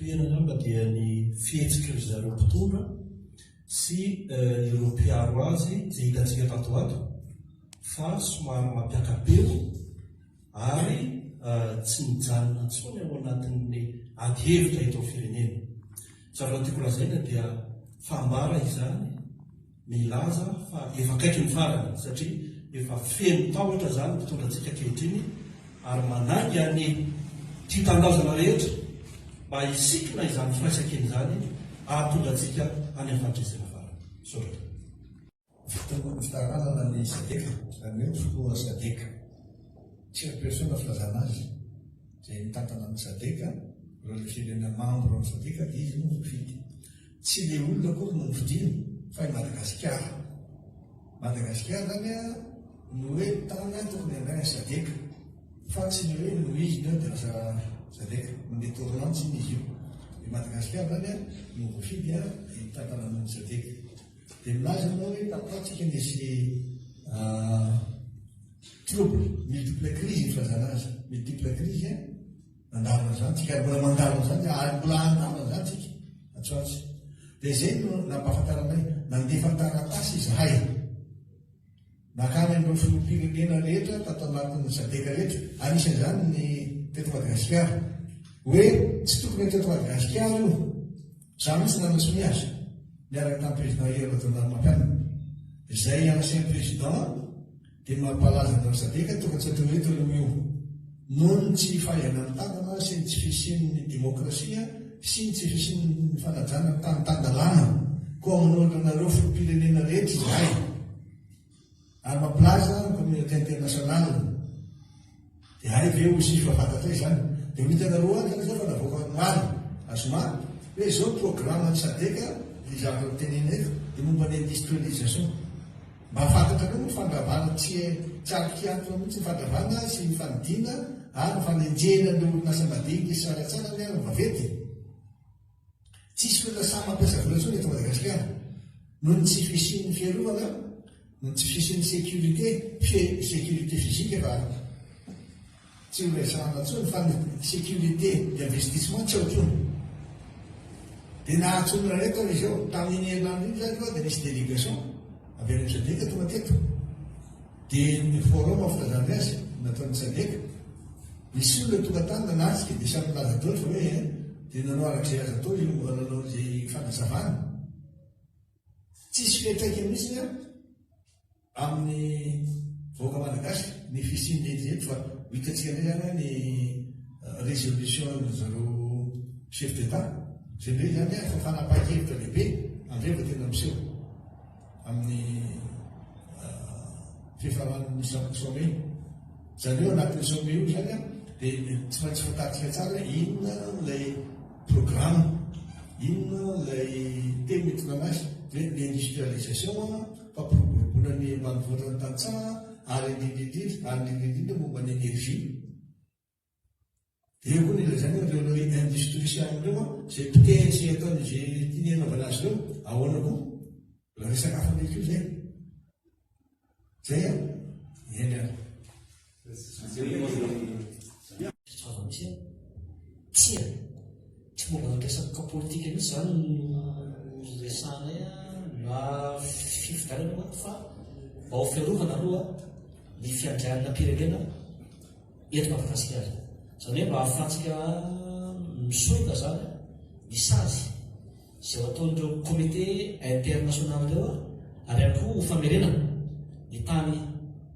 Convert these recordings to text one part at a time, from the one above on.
toerana ngamba dia ny fihetsika zareo mpitondra sy ireo mpiaro azy izay hitantsika tato ato fa somary mampiakapelo ary tsy mijanona intsony ao anatin'ny ady hevitra eto amin'ny firenena. Zavatra tiako lazaina dia fambara izany milaza fa efa akaiky ny farany satria efa feno tahotra zany mpitondra antsika ankehitriny ary manangy any tia-tandazana rehetra mba hisikina izany firaisakeny zany ahatonga antsika any amin'ny fandresena farany. Soratra. Fitaranana ny sadeka, zany hoe fotoa sadeka. Tsy persona filazana azy. Izay mitantana amin'ny sadeka, ireo le firenena mambro amin'ny sadeka dia izy no mifidy. Tsy le olona koa no mifidiana, fa i Madagasikara. Madagasikara zany no hoe tany tokony andray sadeka. Fa tsy ny hoe no izy no dia lasa sadeka. Mandeha toronantsy izy io. I Madagasikara zany no mifidy mitantana amin'ny sadeka. Dia milaza moa hoe tapatsika nisy trouble, multiple crise ny filazana azy. Multiple crise mandalina zany tsika, mbola mandalina zany, mbola andalina zany tsika atsoatsy. Dia izay no nampahafantaranay nandefa taratasy izahay. Nakany amin'ireo filoham-pirenena rehetra tato anatin'ny sadeka rehetra, anisan'izany ny teto Madagasikara. Hoe tsy tokony teto Madagasikara io, izany mihitsy nanasony azy. Miaraka tamin'ny président Ero Mampianina. Izay ancien président dia mampalaza ny sadeka tokony tsy atao hoe toloha io. Noho ny tsy fahaizana ny tanana sy ny tsy fisian'ny demokrasia sy ny tsy fisian'ny fanajana tany-tandalana koa amin'olonareo filoham-pirenena rehetra izahay. Ary mampilaza ny communauté internationale. Dia hay ve ho sify fantatra izany. Dia hitanareo any zany fa navoaka maro azomary hoe izao programme ny sadeka izaka teneneko dia momba ny industrialisation. Mba fantatrareo ny fandravana tsy arikiantona mihitsy ny fandravana sy ny fanidina ary ny fanenjena ny orinasa madinika sy tsaratsara ny ary mavety. Tsisy filasana mampiasa vola-tsony eto Madagasikara. Noho ny tsy fisian'ny fiarovana, noho ny tsy fisian'ny sécurité physique fa tsy ho resahana tsony fa ny sécurité d'investissement tsy ao tsony. Dia nahatsonona reto izy eo tamin'ny herinandro iny zany dia nisy délégation avy any sadeka tonga teto. Dia ny forum filazana azy nataon'ny sadeka. Misy olona tonga tany nanatsika dia samy milaza daholo fa hoe dia nanao arak'izay azy atao nanao izay fanazavana. Tsisy fiantraika mihitsy amin'ny vahoaka malagasy ny fisian'ny eto fa hitantsika indray zany ny résolution zareo chef d'état. Izay ndray zany fa fanapahan-kevitra lehibe andreva tena miseho amin'ny fifaran'ny sommet. Izany hoe anatin'ny sommet io zany dia tsy maintsy fantaritsika tsara inona ilay programme, inona ilay teny metona anazy hoe l'industrialisation, fampiroboroboana ny ambanivohitra ny tantsaha ary indrindrindrindra momba ny énergie. Dia eo koa ny ilazany ireo industrie ireo izay mpiteny sy ataony izay tiany hanaovana azy ireo ahoana koa la resaka hafa ndraiky io zay. Zay eny ary. Tsy momba resaka politika mihitsy zany resanay na fifidianana fa mba ho fiarovana aloha ny fiandrianana-pirenena eto Madagasikara. Izany hoe mba ahafahantsika misoroka zany ny sazy izay ataon'ireo comité international ireo ary ihany koa ho famerenana ny tany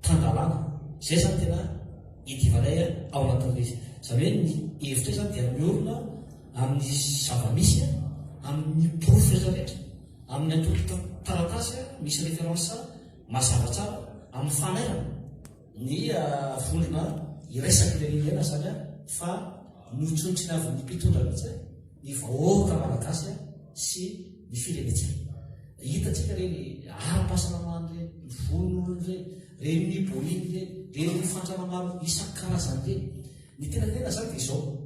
tandalana. Izay zany tena idivanay ao anatin'izy. Izany hoe ny hevitra zany dia miorona amin'ny zava-misy, amin'ny proof rehetrarehetra, amin'ny antoko taratasy misy référence mazava tsara amin'ny fanairana ny vondrona iresaky firenena zany fa notsontry ny avy ny mpitondra mihitsy ny vahoaka malagasy sy ny firenetsika. Hitantsika reny ara-pahasalamana reny, ny vonona reny ny boliny reny ny fantramanaro isan-karazany reny. Ny tena zany dia izao.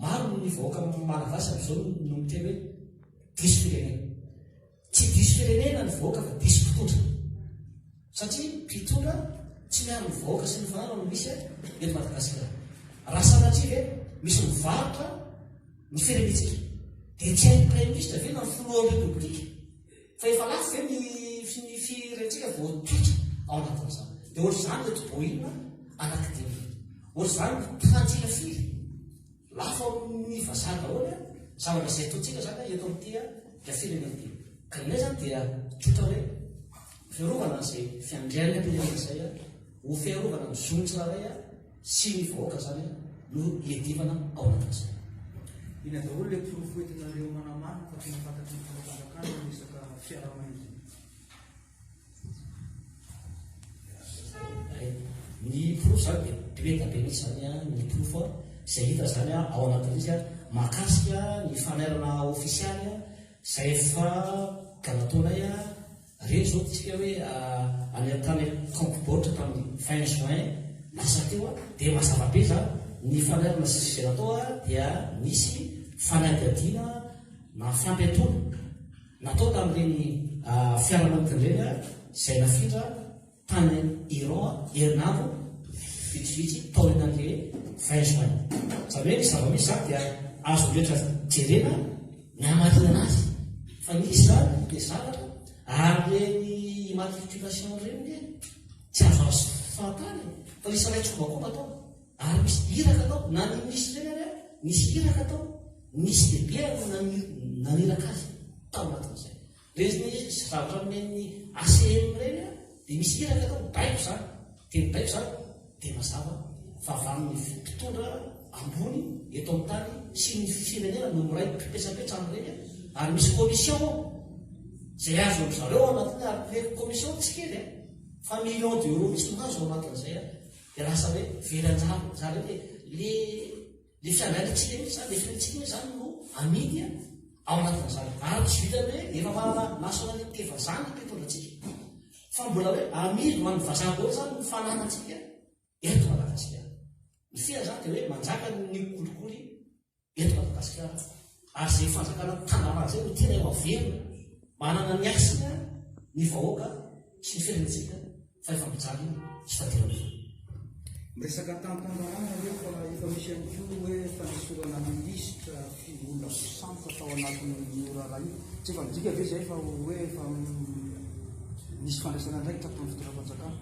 Maro ny vahoaka malagasy amin'izao no miteny hoe diso firenena. Tsy diso firenena ny vahoaka fa diso mpitondra. Satria mpitondra tsy miaro ny vahoaka sy ny fananana no misy eto Madagasikara. Raha sanatria misy mivarotra ny firenetsika. Dia tsy hainy premier ministre ve na filohan'ny repoblika fa efa lafo ve ny firenetsika voatotra ao anatin'izany. Dia ohatr'izany le toboina anankidimy. Ohatr'izany trantsika firy lafo amin'ny vazaha daholo zavatra izay ataontsika zany eto amin'ity dia firenena. Ka inay zany dia tsotra hoe fiarovana izay fiandrian'ny ampirenena izay ho fiarovana ny zon'ny tsirairay sy ny vahoaka zany no hiadivana ao anatin'izay. Ina daholo le profetinareo manamana fa tena fantatry ny fanapakana ny resaka fiaraha-maina. Ny profo zany dia be da be mihitsy zany ny profo izay hita zany ao anatin'izy mahakasika ny fanairana ofisialy izay efa ka nataonay reny zao tsika hoe anytany campoboatra tamin'ny fin juin lasa teo dia mazava be zany ny fanairana zay natao dia nisy fanadihadiana na fampiantona natao tamin'ireny fiaramanitandreny izay nafindra tany Iran herinandro vitsivitsy taorinan'le fin juin. Zany hoe ny zava-misy zany dia azo rehetra jerena ny amarinana azy fa nisy zany le zavatra ary reny immatriculation reny tsy azo azo fantany fa nisy raitsobakoba atao ary misy iraka atao na ny misy reny misy iraka atao misy lehibe naniraka azy tao anatin'izay. Reny zavatra amin'ny ACM reny dia misy iraka atao baiko zany teny baiko zany dia mazava fa avy amin'ny mpitondra ambony eto amin'ny tany sy ny firenena no miray mpipetrapetra amin'ireny ary misy commission izay azo zareo ao anatiny ary le commission tsy kely fa million d'euro misy nazo ao anatin'izay dia lasa hoe velanjaro zany hoe le fiandraikitsika mihitsy zany le firenetsika hoe zany no amidy ao anatin'izany ary tsy vitany hoe efa manana nationalité vazaha ny mpitondratsika fa mbola hoe amidy ho an'ny vazaha daholo zany ny fananatsika eto Madagasikara. Ny fia zany dia hoe manjaka ny kolikoly eto Madagasikara ary izay fanjakana tandavana zay no tena eo avelona manana ny asina ny vahoaka sy ny firenetsika fa efa mijaly sy fahaterana. Miresaka tantanarana rehefa efa misy ihany koa hoe fanasorana minisitra olona sampoka tao anatin'ny orara io tsy efa midika ve zay fa hoe efa misy fandraisana ndraikitra tamin'ny fitondram-panjakana.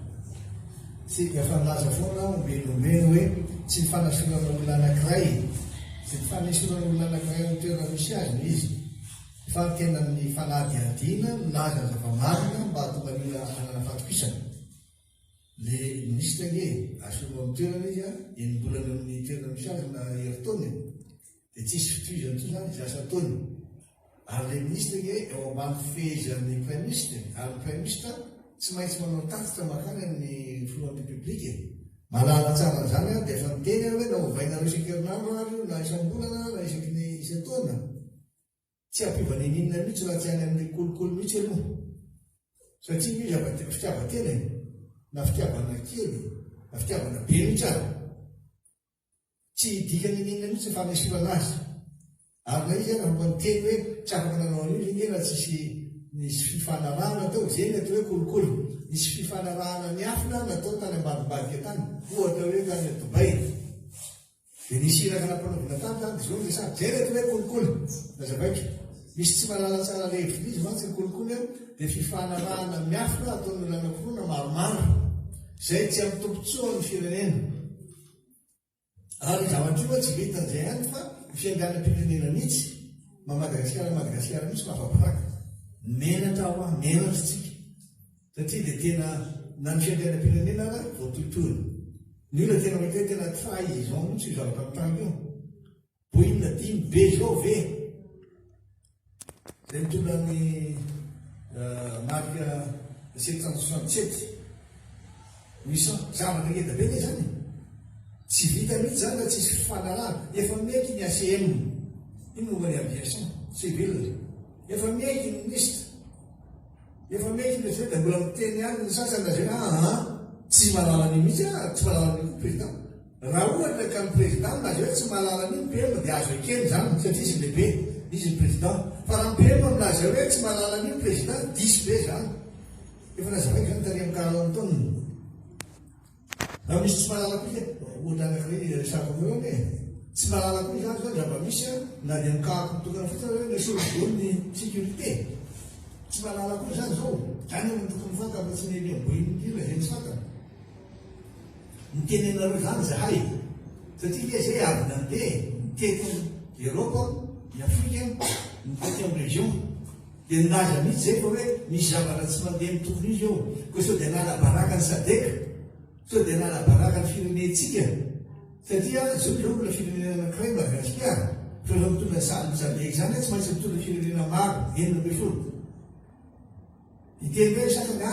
Tsy efa nilaza foana omenomeno hoe tsy ny fanasorana olona anankiray tsy ny fanasorana olona anankiray amin'ny toerana misy azy no izy fa tena ny fanadihadiana milaza zava-marina mba hahatonga mila hanana fatokisana. Le ministra nge asorana amin'ny toerana izy enim-bolana amin'ny toerana misy azy na heritaony dia tsisy fitohizany to zany izy asa ataony ary le ministra nge eo ambany fehezan'ny prime ministre ary ny prime ministre tsy maintsy manao tatitra makany amin'ny filohan'ny republika malala tsara zany dia efa miteny hoe na ovainareo isan-kerinandro ary na isam-bolana na isaky ny isan-taona tsy ampivany ninona mihitsy raha tsy any amin'ny kolokolo mihitsy aloha satria izy fitiavatena na fitiavana kely na fitiavana be mihitsy ary tsy dikany ninona mihitsy fanesorana azy ary na izy raha mba miteny hoe tsy afaka nanao an'io izy nge raha tsisy nisy fifanarahana atao zay ny atao hoe kolokolo nisy fifanarahana ny afina natao tany ambadibadika tany ohatra hoe tany Dubai dia nisy iraka nampanaovina tany zany zao ny sady zay ny atao hoe kolokolo nazavaiko misy tsy malala tsara levitra izy mantsy ny kolokolo dia fifanarahana ny afina ataony nanakoroana maromaro zay tsy amin'ny tompontsoa ny firenena ary zavatra tsy vitan'izay hany fa fiandrianam-pirenena mihitsy Madagasikara mihitsy mafampiraka menatra ao menatra tsika satria dia tena na ny fiandrianam-pirenena ara voatotory ny olona tena mahita hoe tena trahison mihitsy io zavatra mitango io boinina dimy be zao ve zay mitondra ny marika 767 misy zavatra ngeda be ne zany tsy vita mihitsy zany raha tsisy fifanarahana efa meky ny ACM ino mombany aviation civil efa meky ny ministre efa meky ny president dia mbola miteny any ny sasany zay tsy malala ny mihitsy tsy malala ny président raha ohatra ka ny président nazy hoe tsy malala ny PM dia azo ekeny zany satria izy lehibe izy ny président fa raha PM aminazy hoe tsy malala ny président diso be zany efa nazavaiko zany tany amin'ny 40 taona raha misy tsy malala koa ohatra anankiray resako ameo hoe tsy mahalala koa izany zany zava-misy na dia mikahako mitokana fotsiny hoe le solution-ny sécurité tsy mahalala koa zany zao zany ny tokony fantaka fa tsy neny amboin'indrindra zay tsy fantaka mitenenareo zany zahay satria le zay avy nandeha mitety Eropa ny Afrika mitety amin'ny région dia nilaza mihitsy zay fa hoe misy zavatra tsy mandeha mitokony izy eo koa sao dia nala-baraka ny sadeka sao dia nala-baraka ny firenentsika satria zao zao mbola firenena anankiray Madagasikara fa rehefa mitondra sadek zany tsy maintsy mitondra firenena maro enina amby folo iteny hoe sakany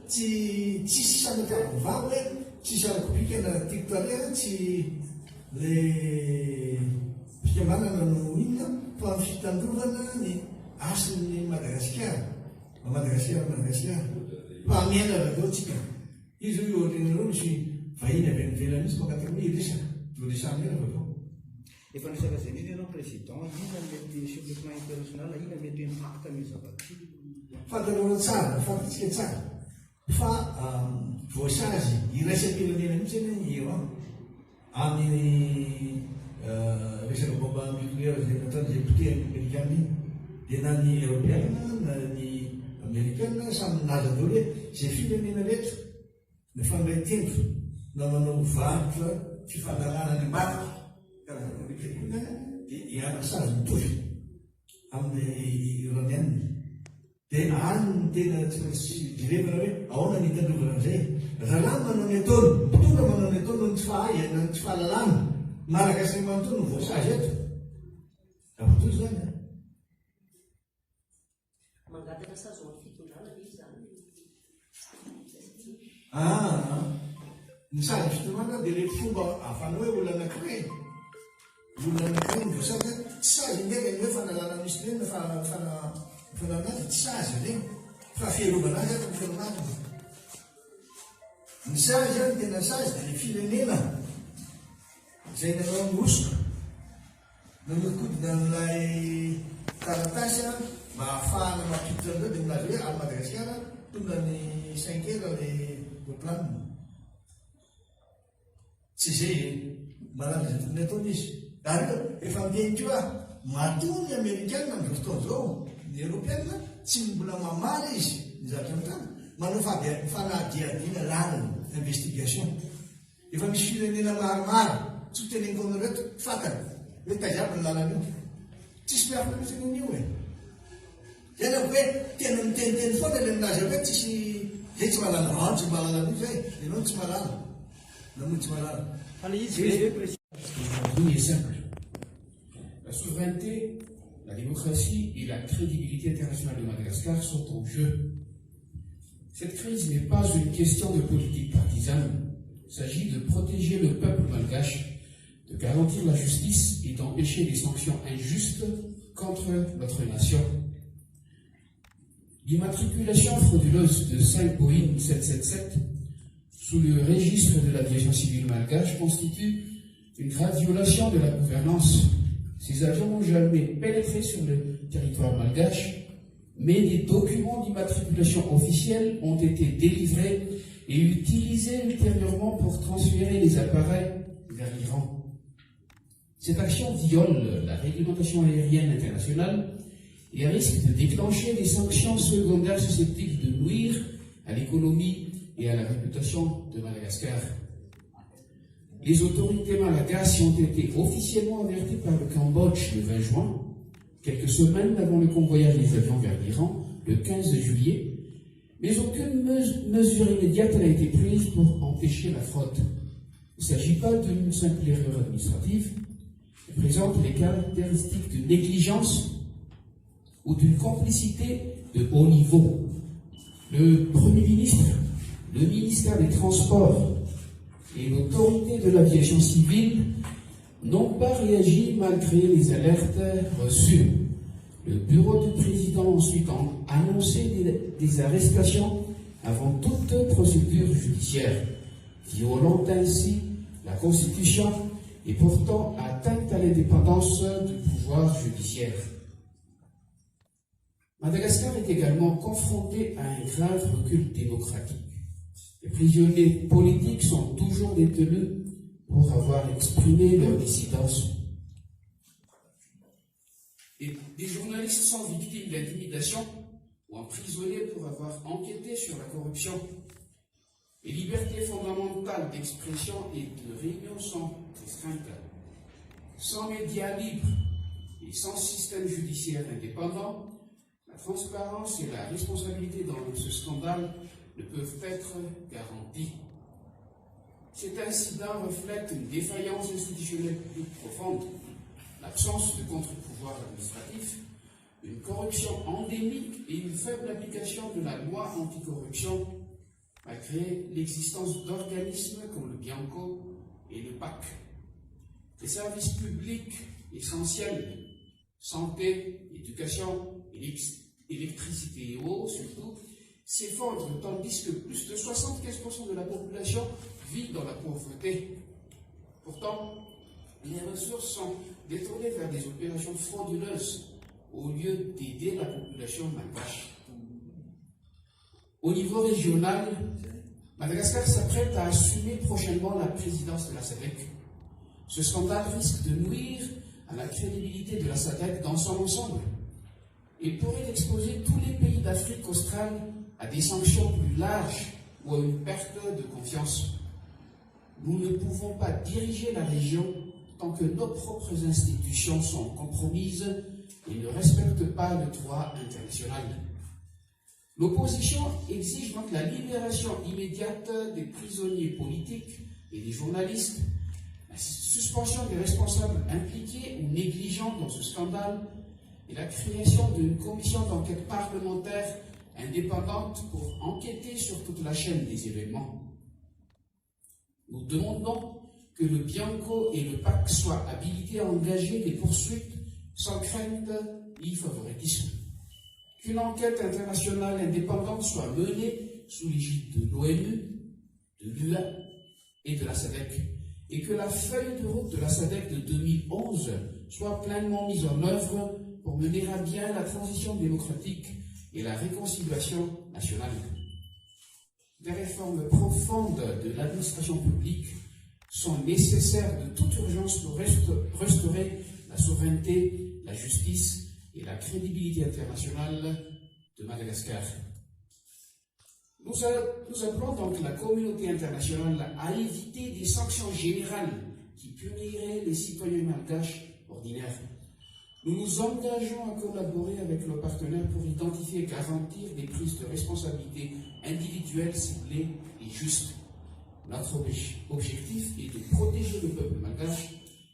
tsy tsisy sanatra vavy hoe tsisy arakopika na territoire tsy le fikambanana no inona fa ny fitandrovana ny asiny Madagasikara Madagasikara fa miaina raha tsika izy io ohatranareo misy vahiny avy anivelany misy makataka hoe iresaka doresany ela avao efa nisaka zay indrindra ianao président ina mety sur le plan international ina mety impacte amin'ny zavatra fantanao tsara fantatsika tsara fa voasazy iraisam-pirenena mihitsy eny eo amin'ny resaka bomba nucléaire zay natao zay potehany amerikana iny dia na ny européenne na ny amerikana samy naza daholo hoe zay firenena rehetra mifandray tendro na manao varotra fifangalana ny ambadika karazana dia iarasazy mitovy amin'ny iranienne dia any ny tena tsy maintsy direvana hoe ahoana ny hitandrovana an'izay rahalany manao ny ataony tonga manao ny ataony no tsy fahaizana ny tsy fahalalana malakasy ny manontony no voasazy eto avatozy zany mangataka sazy ao amin'ny fitondrana izy zany ny sazy fitondrana dia le fomba afana hoe olona anankiray ny voasazy tsy sazy ndreka ny hoe fanalana misy reny fananazy tsy sazy reny fa fierovana azy ato ny fiaronazy ny sazy zany tena sazy dia le firenena zay nanao amorosoka nanokodina n'ilay taratasy mba ahafahana mampiditra an'ireo dia minazy hoe any Madagasikara tonga ny 5 heures le planiny tsy zay malaza zay tokony ataony izy ary efa miheniko matony amerikana amin'izao fotoana zao ny européenne tsy mbola mamaly izy ny zavatra mitana manao fanadiadiana lalina investigation efa misy firenena maromaro tsy hoteneniko amin'reto fatana hoe taizaby ny lalana io tsisy miafina misy an'io zany hoe tena miteniteny foana le minazy hoe tsisy zay tsy malala tsy malala io zay ianao tsy malala namoy tsy malala ana izy est simple. La souveraineté, la démocratie et la crédibilité internationale de Madagascar sont en jeu. Cette crise n'est pas une question de politique partisane. Il s'agit de protéger le peuple malgache, de garantir la justice et d'empêcher des sanctions injustes contre notre nation. L'immatriculation frauduleuse de 5 Boeing 777 sous le registre de l'aviation civile malgache constitue une grave violation de la gouvernance. Ces avions n'ont jamais pénétré sur le territoire malgache, mais des documents d'immatriculation officiels ont été délivrés et utilisés ultérieurement pour transférer les appareils vers l'Iran. Cette action viole la réglementation aérienne internationale et risque de déclencher des sanctions secondaires susceptibles de nuire à l'économie et à la réputation de Madagascar. Les autorités malagasy ont été officiellement averties par le Cambodge le 20 juin, quelques semaines avant le convoyage des avions vers l'Iran, le 15 juillet, mais aucune mesure immédiate n'a été prise pour empêcher la fraude. Il ne s'agit pas d'une simple erreur administrative, elle présente les caractéristiques de négligence ou d'une complicité de haut niveau. Le Premier ministre, le ministère des Transports et l'autorité de l'aviation civile n'ont pas réagi malgré les alertes reçues. Le bureau du président a ensuite annoncé des arrestations avant toute procédure judiciaire, violant ainsi la Constitution et portant atteinte à l'indépendance du pouvoir judiciaire. Madagascar est également confronté à un grave recul démocratique. Les prisonniers politiques sont toujours détenus pour avoir exprimé leur dissidence. Et des journalistes sont victimes d'intimidation ou emprisonnés pour avoir enquêté sur la corruption. Les libertés fondamentales d'expression et de réunion sont restreintes. Sans médias libres et sans système judiciaire indépendant, la transparence et la responsabilité dans ce scandale ne peuvent être garanties. Cet incident reflète une défaillance institutionnelle plus profonde, l'absence de contre-pouvoir administratif, une corruption endémique et une faible application de la loi anticorruption, malgré l'existence d'organismes comme le Bianco et le PAC. Les services publics essentiels, santé, éducation, électricité et eau surtout, s'effondrent tandis que plus de 75% de la population vit dans la pauvreté. Pourtant, les ressources sont détournées vers des opérations frauduleuses au lieu d'aider la population malgache. Au niveau régional, Madagascar s'apprête à assumer prochainement la présidence de la SADC. Ce scandale risque de nuire à la crédibilité de la SADC dans son ensemble et pourrait exposer tous les pays d'Afrique australe à des sanctions plus larges ou à une perte de confiance. Nous ne pouvons pas diriger la région tant que nos propres institutions sont compromises et ne respectent pas le droit international. L'opposition exige donc la libération immédiate des prisonniers politiques et des journalistes, la suspension des responsables impliqués ou négligents dans ce scandale et la création d'une commission d'enquête parlementaire indépendante pour enquêter sur toute la chaîne des événements. Nous demandons que le Bianco et le PAC soient habilités à engager des poursuites sans crainte ni favoritisme. Qu'une enquête internationale indépendante soit menée sous l'égide de l'ONU, de l'UA et de la SADC, et que la feuille de route de la SADC de 2011 soit pleinement mise en œuvre pour mener à bien la transition démocratique et la réconciliation nationale. Des réformes profondes de l'administration publique sont nécessaires de toute urgence pour restaurer la souveraineté, la justice et la crédibilité internationale de Madagascar. Nous appelons donc la communauté internationale à éviter des sanctions générales qui puniraient les citoyens malgaches ordinaires. Nous nous engageons à collaborer avec nos partenaires pour identifier et garantir des prises de responsabilité individuelles, ciblées et justes. Notre objectif est de protéger le peuple malgache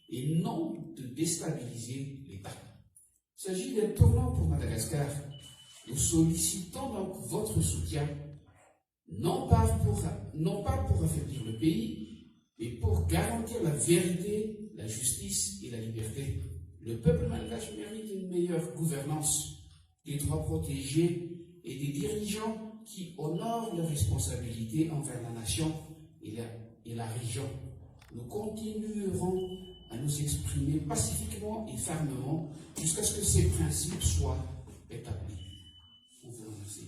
et non de déstabiliser l'État. Il s'agit d'un tournant pour Madagascar. Nous sollicitons donc votre soutien, non pas pour affaiblir le pays, mais pour garantir la vérité, la justice et la liberté. Le peuple malgache mérite une meilleure gouvernance, des droits protégés et des dirigeants qui honorent leurs responsabilités envers la nation et la région. Nous continuerons à nous exprimer pacifiquement et fermement jusqu'à ce que ces principes soient établis. On vous remercie.